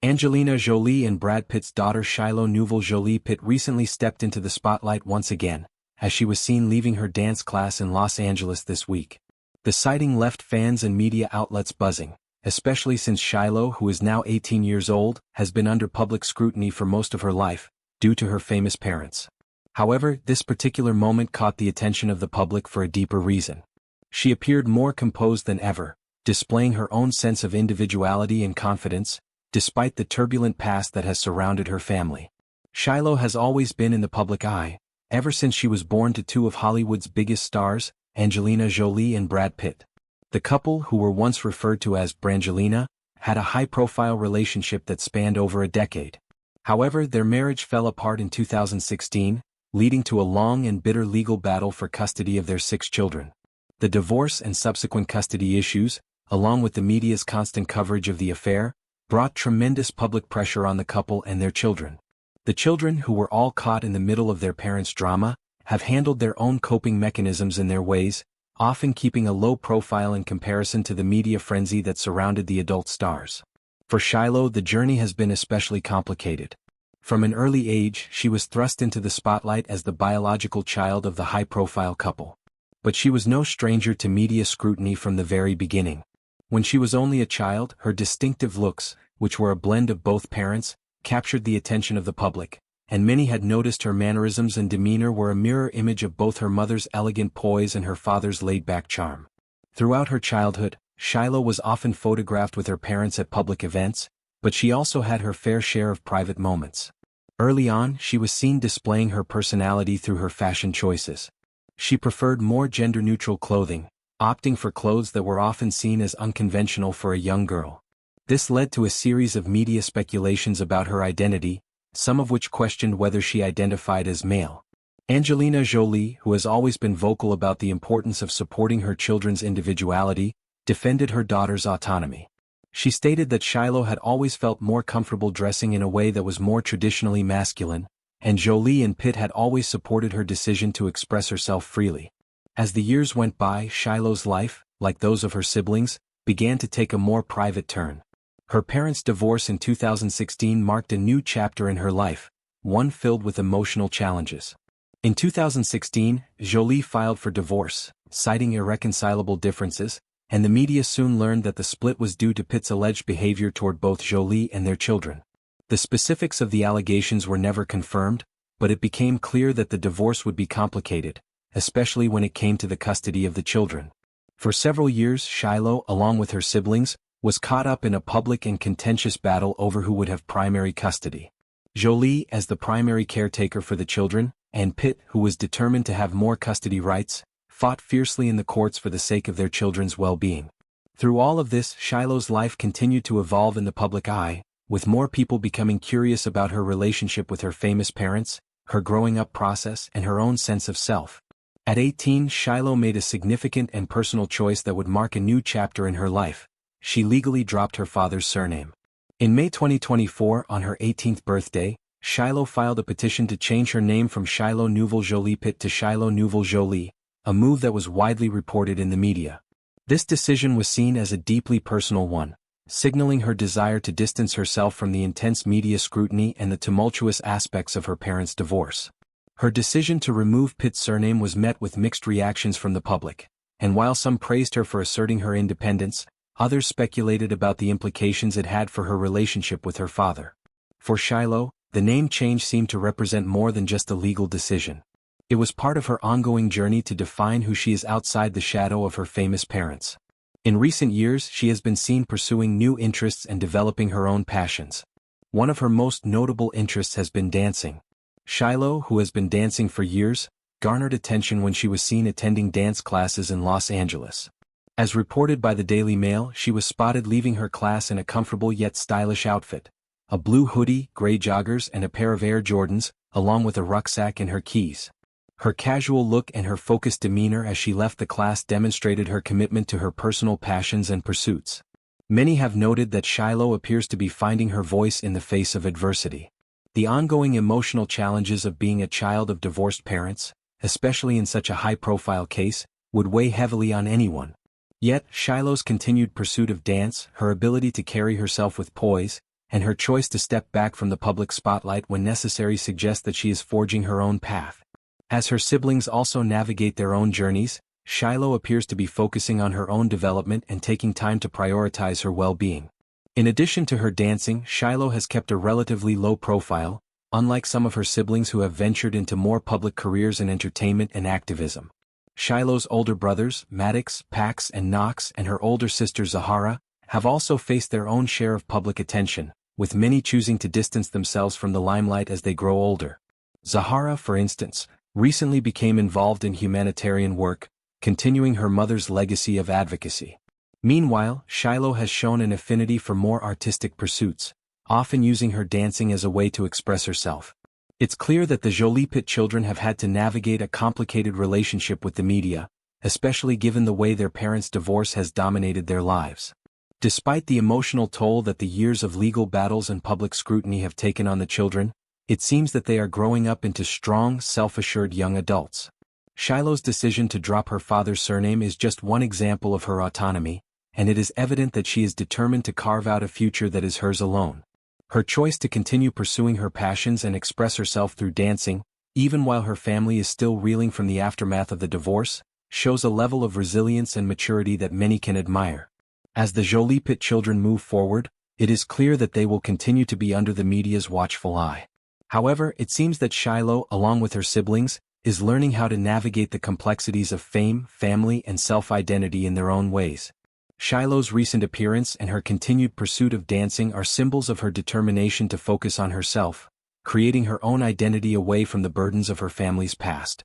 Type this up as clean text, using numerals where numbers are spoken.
Angelina Jolie and Brad Pitt's daughter Shiloh Nouvel Jolie-Pitt recently stepped into the spotlight once again, as she was seen leaving her dance class in Los Angeles this week. The sighting left fans and media outlets buzzing, especially since Shiloh, who is now 18 years old, has been under public scrutiny for most of her life, due to her famous parents. However, this particular moment caught the attention of the public for a deeper reason. She appeared more composed than ever, displaying her own sense of individuality and confidence, despite the turbulent past that has surrounded her family. Shiloh has always been in the public eye, ever since she was born to two of Hollywood's biggest stars, Angelina Jolie and Brad Pitt. The couple, who were once referred to as Brangelina, had a high-profile relationship that spanned over a decade. However, their marriage fell apart in 2016, leading to a long and bitter legal battle for custody of their 6 children. The divorce and subsequent custody issues, along with the media's constant coverage of the affair, brought tremendous public pressure on the couple and their children. The children, who were all caught in the middle of their parents' drama, have handled their own coping mechanisms in their ways, often keeping a low profile in comparison to the media frenzy that surrounded the adult stars. For Shiloh, the journey has been especially complicated. From an early age, she was thrust into the spotlight as the biological child of the high-profile couple. But she was no stranger to media scrutiny from the very beginning. When she was only a child, her distinctive looks, which were a blend of both parents, captured the attention of the public, and many had noticed her mannerisms and demeanor were a mirror image of both her mother's elegant poise and her father's laid-back charm. Throughout her childhood, Shiloh was often photographed with her parents at public events, but she also had her fair share of private moments. Early on, she was seen displaying her personality through her fashion choices. She preferred more gender-neutral clothing, opting for clothes that were often seen as unconventional for a young girl. This led to a series of media speculations about her identity, some of which questioned whether she identified as male. Angelina Jolie, who has always been vocal about the importance of supporting her children's individuality, defended her daughter's autonomy. She stated that Shiloh had always felt more comfortable dressing in a way that was more traditionally masculine, and Jolie and Pitt had always supported her decision to express herself freely. As the years went by, Shiloh's life, like those of her siblings, began to take a more private turn. Her parents' divorce in 2016 marked a new chapter in her life, one filled with emotional challenges. In 2016, Jolie filed for divorce, citing irreconcilable differences, and the media soon learned that the split was due to Pitt's alleged behavior toward both Jolie and their children. The specifics of the allegations were never confirmed, but it became clear that the divorce would be complicated, especially when it came to the custody of the children. For several years, Shiloh, along with her siblings, was caught up in a public and contentious battle over who would have primary custody. Jolie, as the primary caretaker for the children, and Pitt, who was determined to have more custody rights, fought fiercely in the courts for the sake of their children's well-being. Through all of this, Shiloh's life continued to evolve in the public eye, with more people becoming curious about her relationship with her famous parents, her growing-up process, and her own sense of self. At 18, Shiloh made a significant and personal choice that would mark a new chapter in her life. She legally dropped her father's surname. In May 2024, on her 18th birthday, Shiloh filed a petition to change her name from Shiloh Nouvel Jolie-Pitt to Shiloh Nouvel Jolie, a move that was widely reported in the media. This decision was seen as a deeply personal one, signaling her desire to distance herself from the intense media scrutiny and the tumultuous aspects of her parents' divorce. Her decision to remove Pitt's surname was met with mixed reactions from the public, and while some praised her for asserting her independence, others speculated about the implications it had for her relationship with her father. For Shiloh, the name change seemed to represent more than just a legal decision. It was part of her ongoing journey to define who she is outside the shadow of her famous parents. In recent years, she has been seen pursuing new interests and developing her own passions. One of her most notable interests has been dancing. Shiloh, who has been dancing for years, garnered attention when she was seen attending dance classes in Los Angeles. As reported by the Daily Mail, she was spotted leaving her class in a comfortable yet stylish outfit, a blue hoodie, gray joggers, and a pair of Air Jordans, along with a rucksack and her keys. Her casual look and her focused demeanor as she left the class demonstrated her commitment to her personal passions and pursuits. Many have noted that Shiloh appears to be finding her voice in the face of adversity. The ongoing emotional challenges of being a child of divorced parents, especially in such a high-profile case, would weigh heavily on anyone. Yet, Shiloh's continued pursuit of dance, her ability to carry herself with poise, and her choice to step back from the public spotlight when necessary suggests that she is forging her own path. As her siblings also navigate their own journeys, Shiloh appears to be focusing on her own development and taking time to prioritize her well-being. In addition to her dancing, Shiloh has kept a relatively low profile, unlike some of her siblings who have ventured into more public careers in entertainment and activism. Shiloh's older brothers, Maddox, Pax, and Knox, and her older sister Zahara, have also faced their own share of public attention, with many choosing to distance themselves from the limelight as they grow older. Zahara, for instance, recently became involved in humanitarian work, continuing her mother's legacy of advocacy. Meanwhile, Shiloh has shown an affinity for more artistic pursuits, often using her dancing as a way to express herself. It's clear that the Jolie-Pitt children have had to navigate a complicated relationship with the media, especially given the way their parents' divorce has dominated their lives. Despite the emotional toll that the years of legal battles and public scrutiny have taken on the children, it seems that they are growing up into strong, self-assured young adults. Shiloh's decision to drop her father's surname is just one example of her autonomy, and it is evident that she is determined to carve out a future that is hers alone. Her choice to continue pursuing her passions and express herself through dancing, even while her family is still reeling from the aftermath of the divorce, shows a level of resilience and maturity that many can admire. As the Jolie-Pitt children move forward, it is clear that they will continue to be under the media's watchful eye. However, it seems that Shiloh, along with her siblings, is learning how to navigate the complexities of fame, family, and self-identity in their own ways. Shiloh's recent appearance and her continued pursuit of dancing are symbols of her determination to focus on herself, creating her own identity away from the burdens of her family's past.